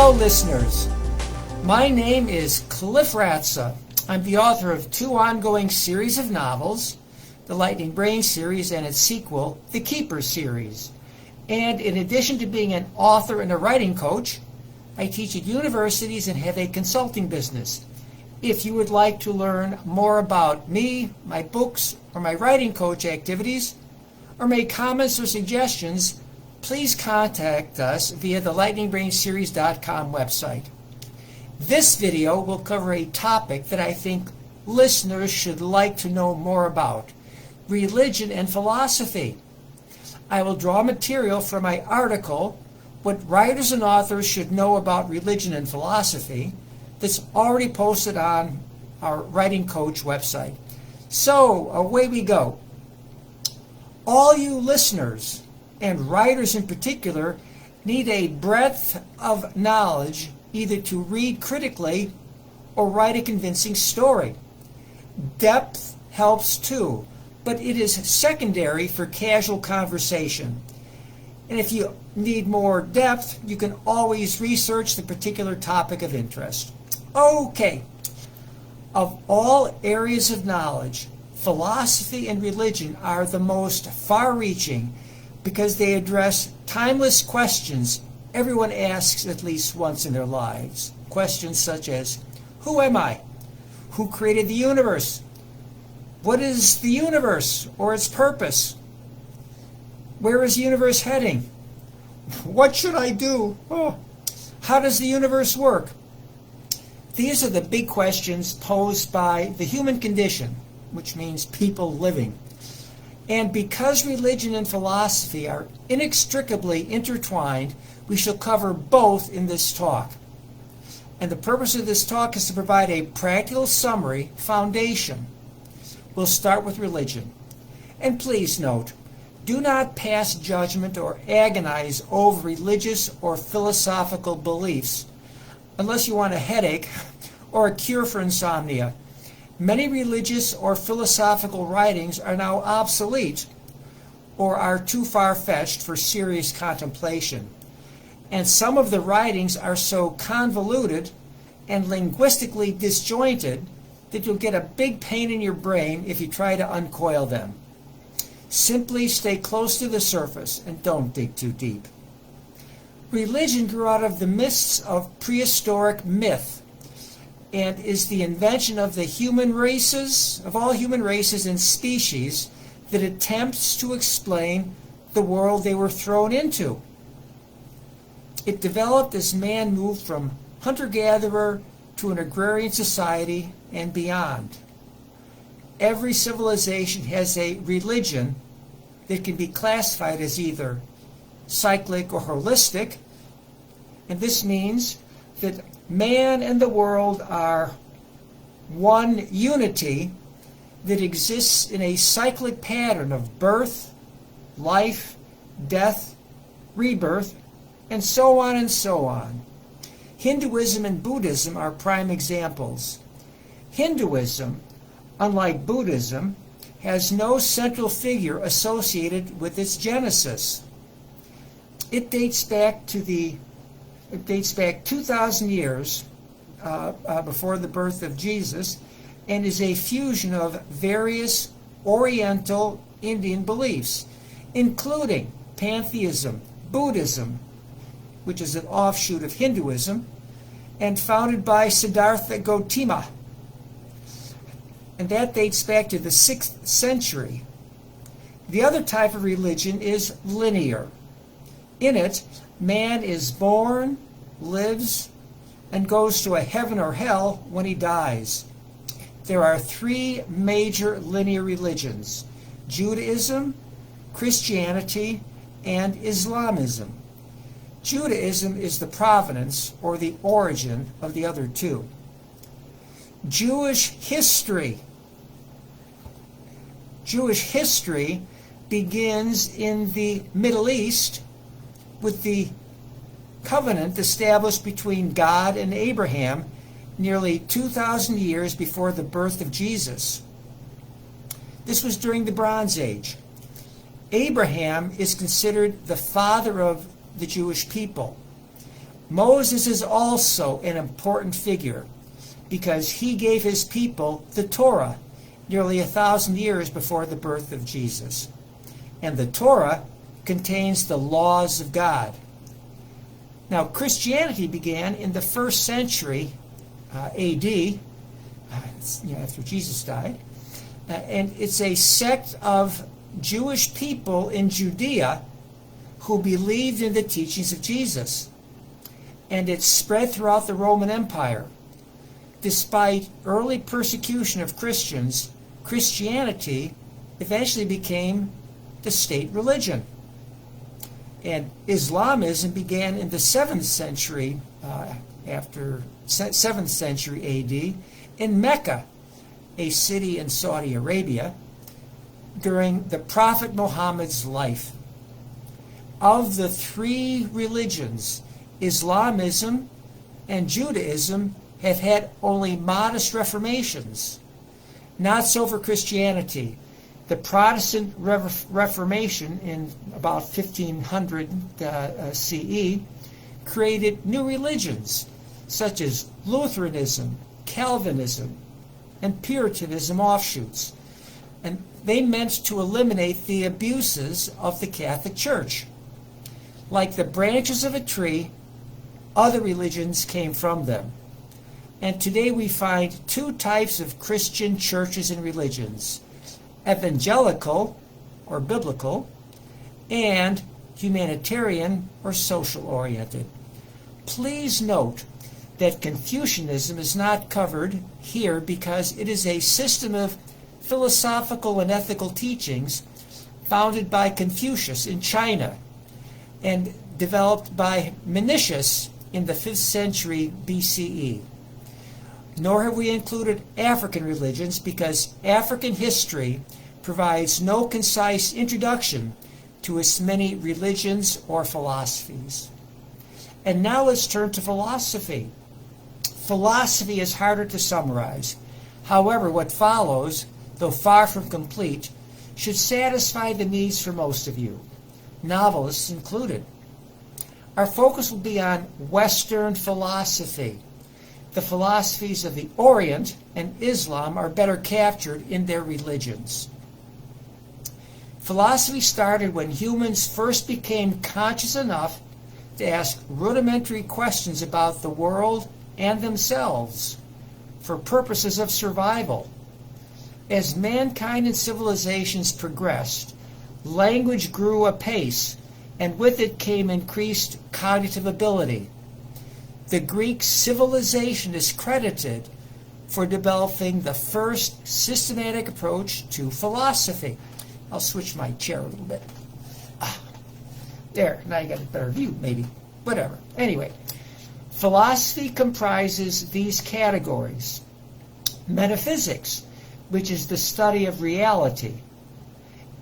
Hello, listeners. My name is Cliff Ratza. I'm the author of two ongoing series of novels, the Lightning Brain series and its sequel, the Keeper series. And in addition to being an author and a writing coach, I teach at universities and have a consulting business. If you would like to learn more about me, my books, or my writing coach activities, or make comments or suggestions, please contact us via the lightningbrainseries.com website. This video will cover a topic that I think listeners should like to know more about: religion and philosophy. I will draw material from my article, What Writers and Authors Should Know About Religion and Philosophy, that's already posted on our Writing Coach website. So, away we go. All you listeners, and writers in particular, need a breadth of knowledge either to read critically or write a convincing story. Depth helps too, but it is secondary for casual conversation. And if you need more depth, you can always research the particular topic of interest. Okay, of all areas of knowledge, philosophy and religion are the most far-reaching because they address timeless questions everyone asks at least once in their lives. Questions such as, who am I? Who created the universe? What is the universe or its purpose? Where is the universe heading? What should I do? Oh. How does the universe work? These are the big questions posed by the human condition, which means people living. And because religion and philosophy are inextricably intertwined, we shall cover both in this talk. And the purpose of this talk is to provide a practical summary foundation. We'll start with religion. And please note, do not pass judgment or agonize over religious or philosophical beliefs unless you want a headache or a cure for insomnia. Many religious or philosophical writings are now obsolete or are too far-fetched for serious contemplation. And some of the writings are so convoluted and linguistically disjointed that you'll get a big pain in your brain if you try to uncoil them. Simply stay close to the surface and don't dig too deep. Religion grew out of the mists of prehistoric myth and is the invention of the human races, of all human races and species, that attempts to explain the world they were thrown into. It developed as man moved from hunter-gatherer to an agrarian society and beyond. Every civilization has a religion that can be classified as either cyclic or holistic, and this means that man and the world are one unity that exists in a cyclic pattern of birth, life, death, rebirth, and so on and so on. Hinduism and Buddhism are prime examples. Hinduism, unlike Buddhism, has no central figure associated with its genesis. It dates back 2,000 years before the birth of Jesus and is a fusion of various Oriental Indian beliefs, including pantheism, Buddhism, which is an offshoot of Hinduism, and founded by Siddhartha Gautama. And that dates back to the 6th century. The other type of religion is linear. In it, man is born, lives, and goes to a heaven or hell when he dies. There are three major linear religions: Judaism, Christianity, and Islamism. Judaism is the provenance or the origin of the other two. Jewish history. Jewish history begins in the Middle East with the covenant established between God and Abraham nearly 2,000 years before the birth of Jesus. This was during the Bronze Age. Abraham is considered the father of the Jewish people. Moses is also an important figure because he gave his people the Torah nearly 1,000 years before the birth of Jesus. And the Torah contains the laws of God. Now, Christianity began in the 1st century AD, after Jesus died, and it's a sect of Jewish people in Judea who believed in the teachings of Jesus. And it spread throughout the Roman Empire. Despite early persecution of Christians, Christianity eventually became the state religion. And Islamism began in the 7th century, after 7th century AD, in Mecca, a city in Saudi Arabia, during the Prophet Muhammad's life. Of the 3 religions, Islamism and Judaism have had only modest reformations. Not so for Christianity. The Protestant Reformation in about 1500 CE created new religions such as Lutheranism, Calvinism, and Puritanism offshoots. And they meant to eliminate the abuses of the Catholic Church. Like the branches of a tree, other religions came from them. And today we find 2 types of Christian churches and religions: evangelical, or biblical, and humanitarian, or social-oriented. Please note that Confucianism is not covered here because it is a system of philosophical and ethical teachings founded by Confucius in China and developed by Mencius in the 5th century BCE. Nor have we included African religions because African history provides no concise introduction to as many religions or philosophies. And now let's turn to philosophy. Philosophy is harder to summarize. However, what follows, though far from complete, should satisfy the needs for most of you, novelists included. Our focus will be on Western philosophy. The philosophies of the Orient and Islam are better captured in their religions. Philosophy started when humans first became conscious enough to ask rudimentary questions about the world and themselves for purposes of survival. As mankind and civilizations progressed, language grew apace, and with it came increased cognitive ability. The Greek civilization is credited for developing the first systematic approach to philosophy. I'll switch my chair a little bit. There, now you got a better view, maybe. Whatever. Anyway, philosophy comprises these categories. Metaphysics, which is the study of reality,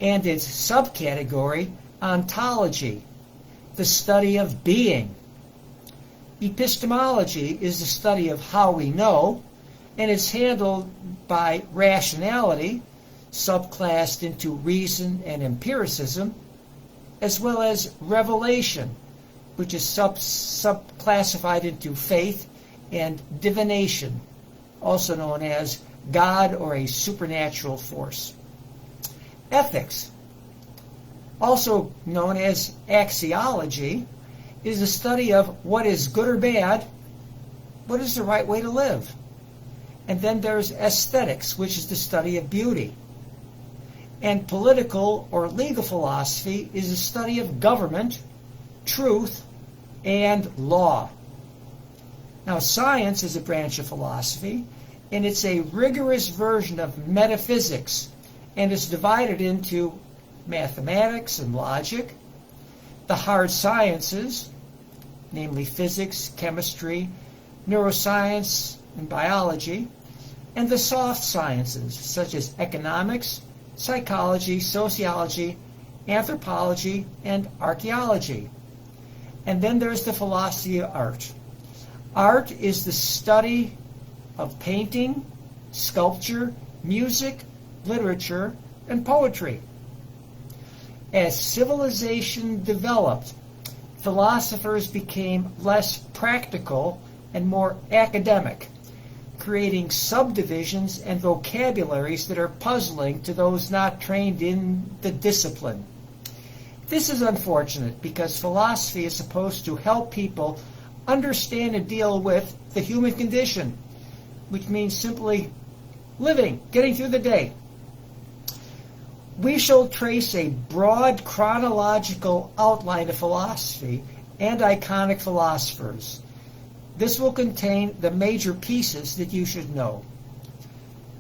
and its subcategory, ontology, the study of being. Epistemology is the study of how we know, and is handled by rationality, subclassed into reason and empiricism, as well as revelation, which is subclassified into faith and divination, also known as God or a supernatural force. Ethics, also known as axiology, is the study of what is good or bad, what is the right way to live. And then there's aesthetics, which is the study of beauty. And political or legal philosophy is the study of government, truth, and law. Now, science is a branch of philosophy, and it's a rigorous version of metaphysics, and is divided into mathematics and logic, the hard sciences, namely physics, chemistry, neuroscience, and biology, and the soft sciences, such as economics, psychology, sociology, anthropology, and archaeology. And then there's the philosophy of art. Art is the study of painting, sculpture, music, literature, and poetry. As civilization developed, philosophers became less practical and more academic, creating subdivisions and vocabularies that are puzzling to those not trained in the discipline. This is unfortunate because philosophy is supposed to help people understand and deal with the human condition, which means simply living, getting through the day. We shall trace a broad chronological outline of philosophy and iconic philosophers. This will contain the major pieces that you should know.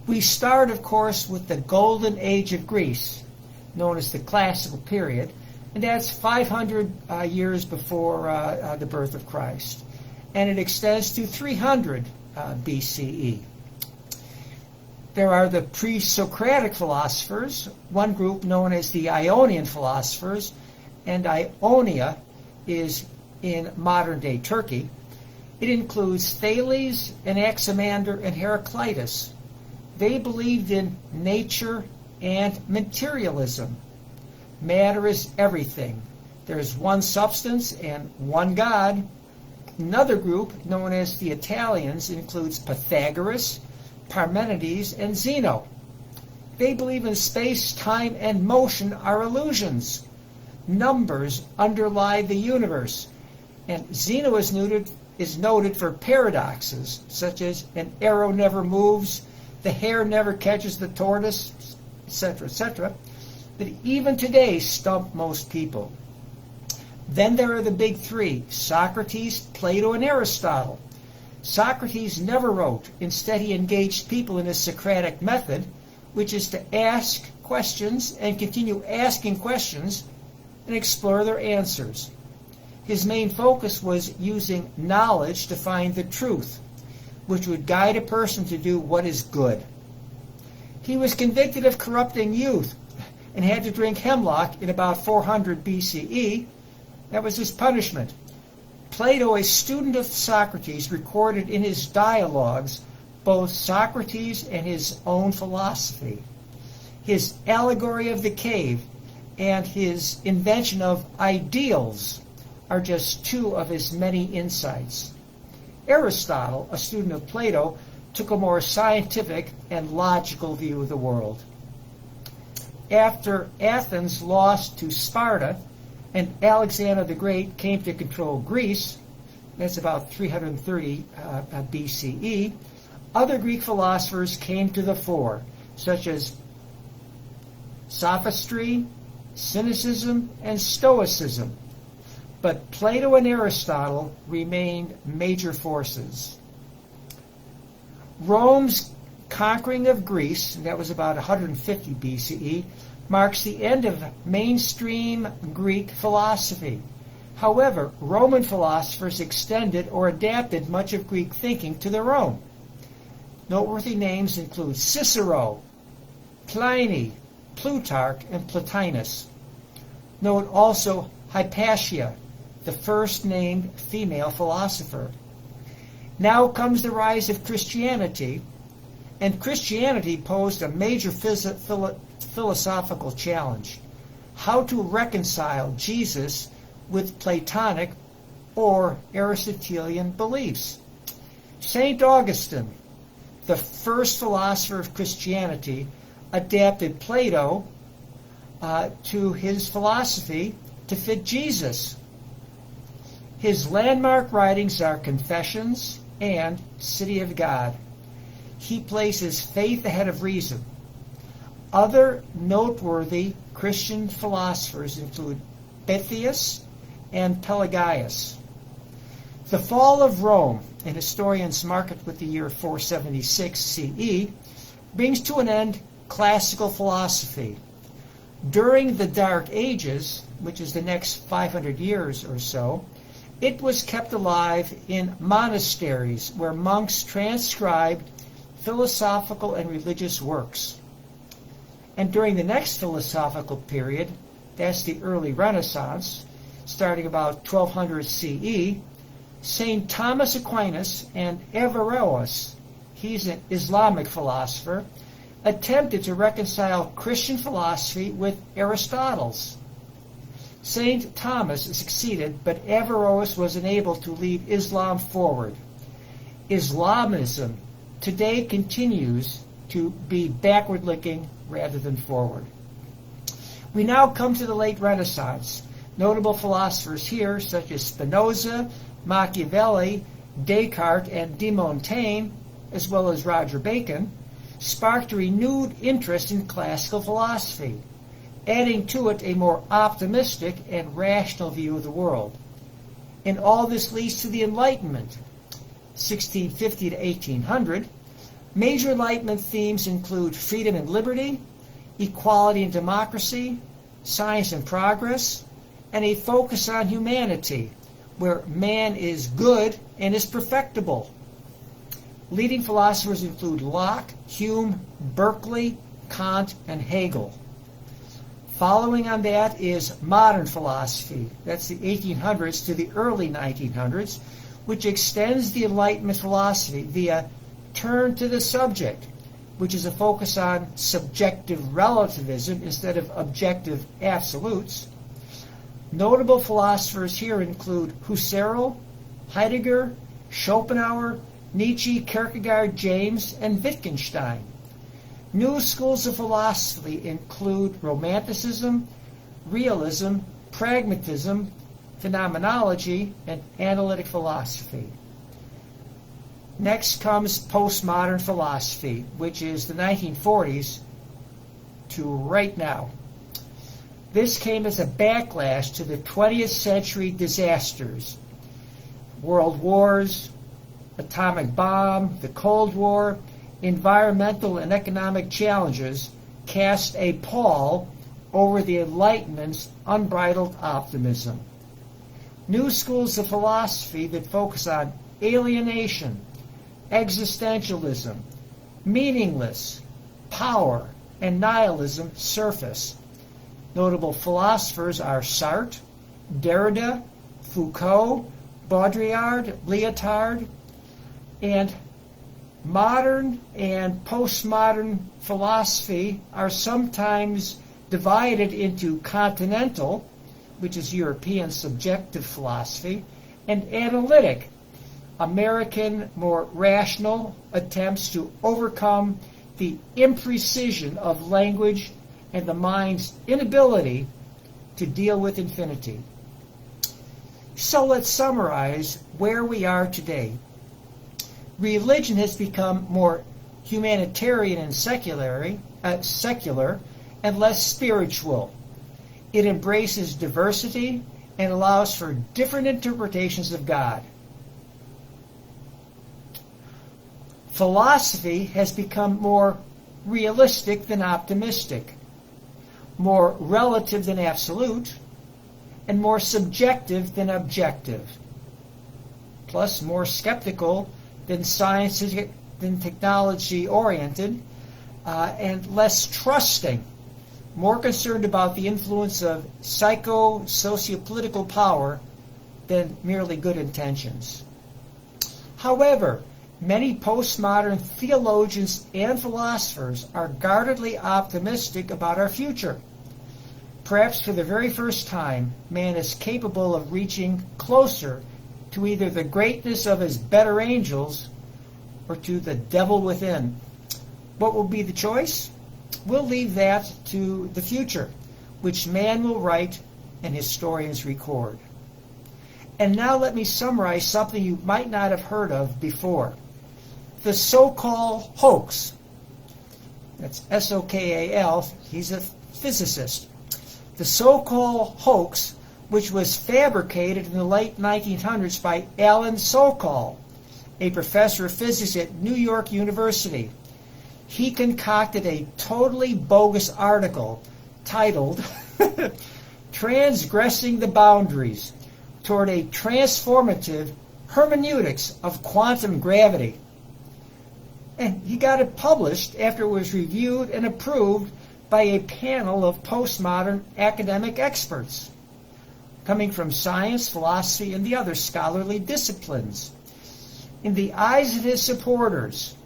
We start, of course, with the Golden Age of Greece, known as the Classical Period, and that's 500 years before the birth of Christ, and it extends to 300 BCE. There are the Pre-Socratic philosophers, one group known as the Ionian philosophers, and Ionia is in modern-day Turkey. It includes Thales, Anaximander, and Heraclitus. They believed in nature and materialism. Matter is everything. There is one substance and one God. Another group, known as the Italians, includes Pythagoras, Parmenides, and Zeno. They believe in space, time, and motion are illusions. Numbers underlie the universe. And Zeno is noted for paradoxes, such as an arrow never moves, the hare never catches the tortoise, etc., that even today stump most people. Then there are the big three, Socrates, Plato, and Aristotle. Socrates never wrote. Instead, he engaged people in his Socratic method, which is to ask questions and continue asking questions and explore their answers. His main focus was using knowledge to find the truth, which would guide a person to do what is good. He was convicted of corrupting youth and had to drink hemlock in about 400 BCE. That was his punishment. Plato, a student of Socrates, recorded in his dialogues both Socrates and his own philosophy. His allegory of the cave and his invention of ideals are just two of his many insights. Aristotle, a student of Plato, took a more scientific and logical view of the world. After Athens lost to Sparta and Alexander the Great came to control Greece, that's about 330 BCE, other Greek philosophers came to the fore, such as sophistry, cynicism, and stoicism. But Plato and Aristotle remained major forces. Rome's conquering of Greece, and that was about 150 BCE, marks the end of mainstream Greek philosophy. However, Roman philosophers extended or adapted much of Greek thinking to their own. Noteworthy names include Cicero, Pliny, Plutarch, and Plotinus. Note also Hypatia, the first named female philosopher. Now comes the rise of Christianity, and Christianity posed a major philosophical challenge: how to reconcile Jesus with Platonic or Aristotelian beliefs. St. Augustine, the first philosopher of Christianity, adapted Plato to his philosophy to fit Jesus. His landmark writings are Confessions and City of God. He places faith ahead of reason. Other noteworthy Christian philosophers include Boethius and Pelagius. The fall of Rome, and historians mark it with the year 476 CE, brings to an end classical philosophy. During the Dark Ages, which is the next 500 years or so, it was kept alive in monasteries where monks transcribed philosophical and religious works. And during the next philosophical period, that's the early Renaissance, starting about 1200 CE, St. Thomas Aquinas and Averroes, he's an Islamic philosopher, attempted to reconcile Christian philosophy with Aristotle's. St. Thomas succeeded, but Averroes was unable to lead Islam forward. Islamism today continues to be backward-looking rather than forward. We now come to the late Renaissance. Notable philosophers here, such as Spinoza, Machiavelli, Descartes, and de Montaigne, as well as Roger Bacon, sparked a renewed interest in classical philosophy, adding to it a more optimistic and rational view of the world. And all this leads to the Enlightenment, 1650 to 1800. Major Enlightenment themes include freedom and liberty, equality and democracy, science and progress, and a focus on humanity, where man is good and is perfectible. Leading philosophers include Locke, Hume, Berkeley, Kant, and Hegel. Following on that is modern philosophy. That's the 1800s to the early 1900s, which extends the Enlightenment philosophy via turn to the subject, which is a focus on subjective relativism instead of objective absolutes. Notable philosophers here include Husserl, Heidegger, Schopenhauer, Nietzsche, Kierkegaard, James, and Wittgenstein. New schools of philosophy include Romanticism, Realism, Pragmatism, Phenomenology, and Analytic philosophy. Next comes postmodern philosophy, which is the 1940s to right now. This came as a backlash to the 20th century disasters. World wars, atomic bomb, the Cold War, environmental and economic challenges cast a pall over the Enlightenment's unbridled optimism. New schools of philosophy that focus on alienation, existentialism, meaningless, power, and nihilism surface. Notable philosophers are Sartre, Derrida, Foucault, Baudrillard, Lyotard, and modern and postmodern philosophy are sometimes divided into continental, which is European subjective philosophy, and analytic, American, more rational attempts to overcome the imprecision of language and the mind's inability to deal with infinity. So let's summarize where we are today. Religion has become more humanitarian and secular and less spiritual. It embraces diversity and allows for different interpretations of God. Philosophy has become more realistic than optimistic, more relative than absolute, and more subjective than objective, plus more skeptical than scientific, than technology-oriented, and less trusting, more concerned about the influence of psycho-sociopolitical power than merely good intentions. However, many postmodern theologians and philosophers are guardedly optimistic about our future. Perhaps for the very first time, man is capable of reaching closer to either the greatness of his better angels or to the devil within. What will be the choice? We'll leave that to the future, which man will write and historians record. And now let me summarize something you might not have heard of before. The so-called hoax. That's S-O-K-A-L. He's a physicist. The so-called hoax, which was fabricated in the late 1900s by Alan Sokal, a professor of physics at New York University. He concocted a totally bogus article titled Transgressing the Boundaries Toward a Transformative Hermeneutics of Quantum Gravity. And he got it published after it was reviewed and approved by a panel of postmodern academic experts coming from science, philosophy, and the other scholarly disciplines. In the eyes of his supporters,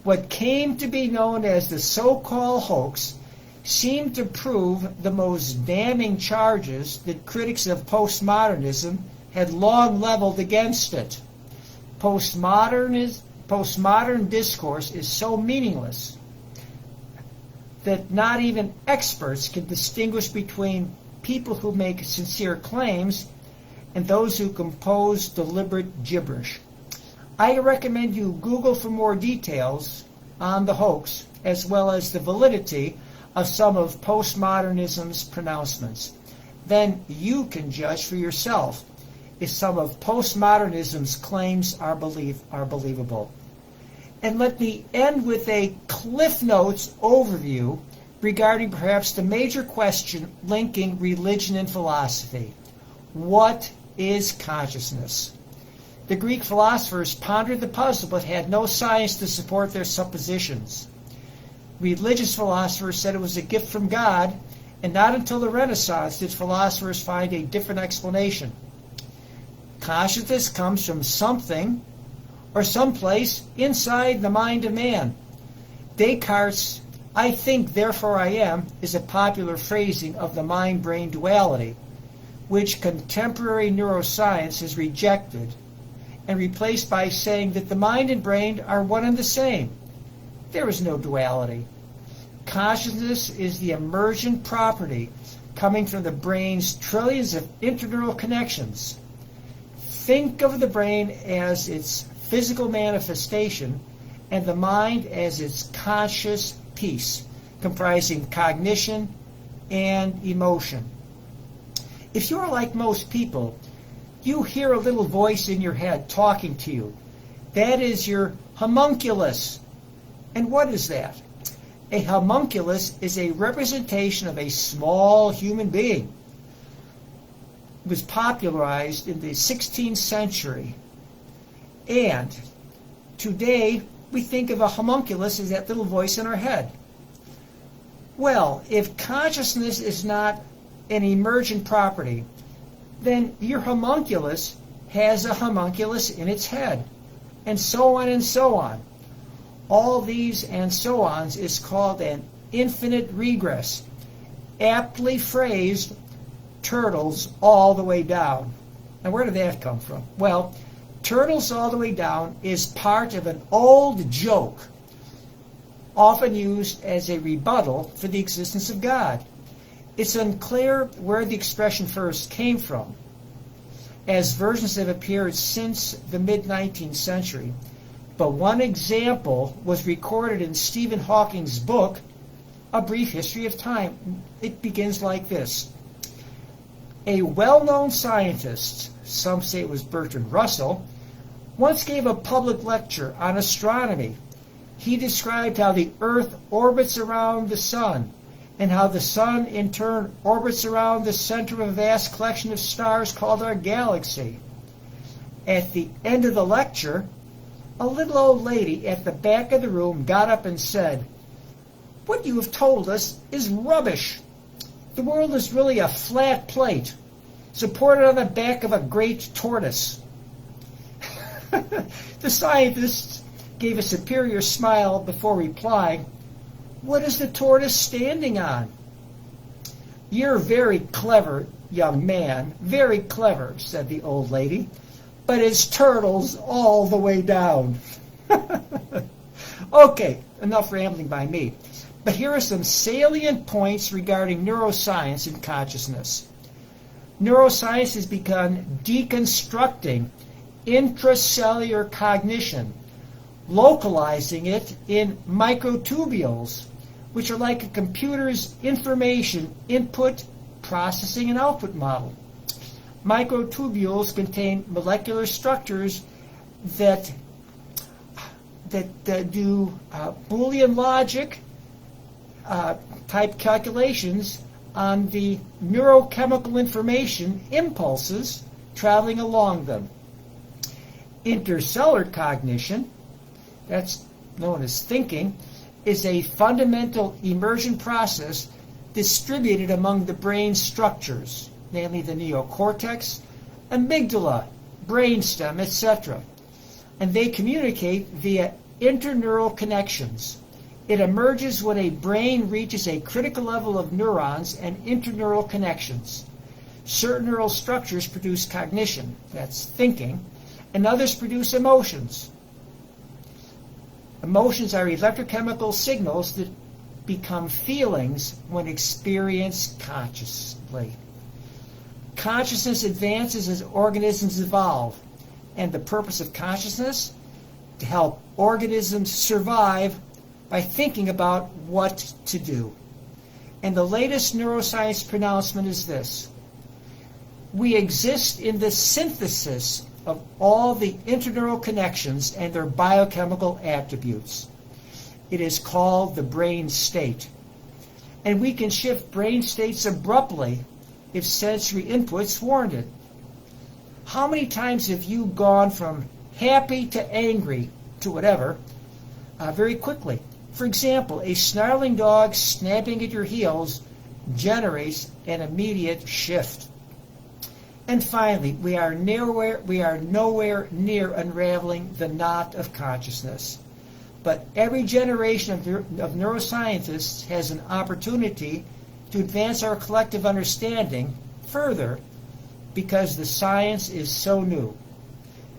what came to be known as the so-called hoax seem to prove the most damning charges that critics of postmodernism had long leveled against it. Postmodern discourse is so meaningless that not even experts can distinguish between people who make sincere claims and those who compose deliberate gibberish. I recommend you Google for more details on the hoax, as well as the validity of some of postmodernism's pronouncements. Then you can judge for yourself if some of postmodernism's claims are believable. And let me end with a Cliff Notes overview regarding perhaps the major question linking religion and philosophy. What is consciousness? The Greek philosophers pondered the puzzle but had no science to support their suppositions. Religious philosophers said it was a gift from God, and not until the Renaissance did philosophers find a different explanation. Consciousness comes from something or someplace inside the mind of man. Descartes' "I think, therefore I am" is a popular phrasing of the mind-brain duality, which contemporary neuroscience has rejected and replaced by saying that the mind and brain are one and the same. There is no duality. Consciousness is the emergent property coming from the brain's trillions of interneural connections. Think of the brain as its physical manifestation and the mind as its conscious piece, comprising cognition and emotion. If you're like most people, you hear a little voice in your head talking to you. That is your homunculus. And what is that? A homunculus is a representation of a small human being. It was popularized in the 16th century. And today, we think of a homunculus as that little voice in our head. Well, if consciousness is not an emergent property, then your homunculus has a homunculus in its head, and so on and so on. All these and so ons is called an infinite regress, aptly phrased, turtles all the way down. Now, where did that come from? Well, turtles all the way down is part of an old joke, often used as a rebuttal for the existence of God. It's unclear where the expression first came from, as versions have appeared since the mid-19th century. But one example was recorded in Stephen Hawking's book, A Brief History of Time. It begins like this. A well-known scientist, some say it was Bertrand Russell, once gave a public lecture on astronomy. He described how the Earth orbits around the Sun, and how the Sun in turn orbits around the center of a vast collection of stars called our galaxy. At the end of the lecture, a little old lady at the back of the room got up and said, "What you have told us is rubbish. The world is really a flat plate, supported on the back of a great tortoise." The scientist gave a superior smile before replying, "What is the tortoise standing on?" "You're very clever, young man, very clever," said the old lady, "but it's turtles all the way down." Okay, enough rambling by me. But here are some salient points regarding neuroscience and consciousness. Neuroscience has begun deconstructing intracellular cognition, localizing it in microtubules, which are like a computer's information input, processing, and output model. Microtubules contain molecular structures that do Boolean logic type calculations on the neurochemical information impulses traveling along them. Intercellular cognition, that's known as thinking, is a fundamental emergent process distributed among the brain structures, namely the neocortex, amygdala, brainstem, etc. And they communicate via interneural connections. It emerges when a brain reaches a critical level of neurons and interneural connections. Certain neural structures produce cognition, that's thinking, and others produce emotions. Emotions are electrochemical signals that become feelings when experienced consciously. Consciousness advances as organisms evolve, and the purpose of consciousness? To help organisms survive by thinking about what to do. And the latest neuroscience pronouncement is this: we exist in the synthesis of all the interneural connections and their biochemical attributes. It is called the brain state. And we can shift brain states abruptly if sensory inputs warrant it. How many times have you gone from happy to angry to whatever very quickly? For example, a snarling dog snapping at your heels generates an immediate shift. And finally, we are nowhere near unraveling the knot of consciousness. But every generation of neuroscientists has an opportunity to advance our collective understanding further because the science is so new.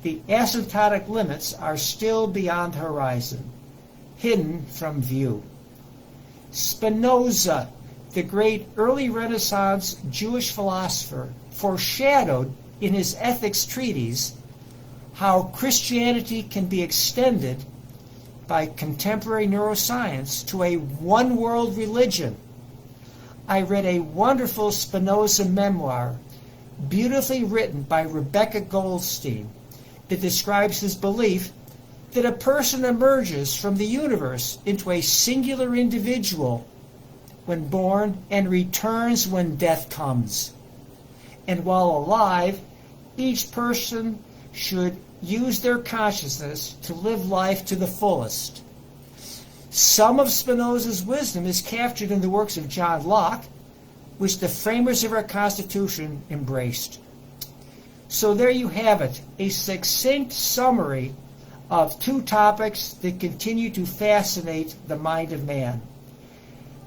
The asymptotic limits are still beyond the horizon, hidden from view. Spinoza, the great early Renaissance Jewish philosopher, foreshadowed in his ethics treatise how Christianity can be extended by contemporary neuroscience to a one-world religion. I read a wonderful Spinoza memoir, beautifully written by Rebecca Goldstein, that describes his belief that a person emerges from the universe into a singular individual when born and returns when death comes. And while alive, each person should use their consciousness to live life to the fullest. Some of Spinoza's wisdom is captured in the works of John Locke, which the framers of our Constitution embraced. So there you have it, a succinct summary of two topics that continue to fascinate the mind of man.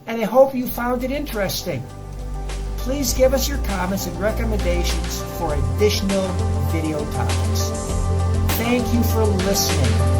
And I hope you found it interesting. Please give us your comments and recommendations for additional video topics. Thank you for listening.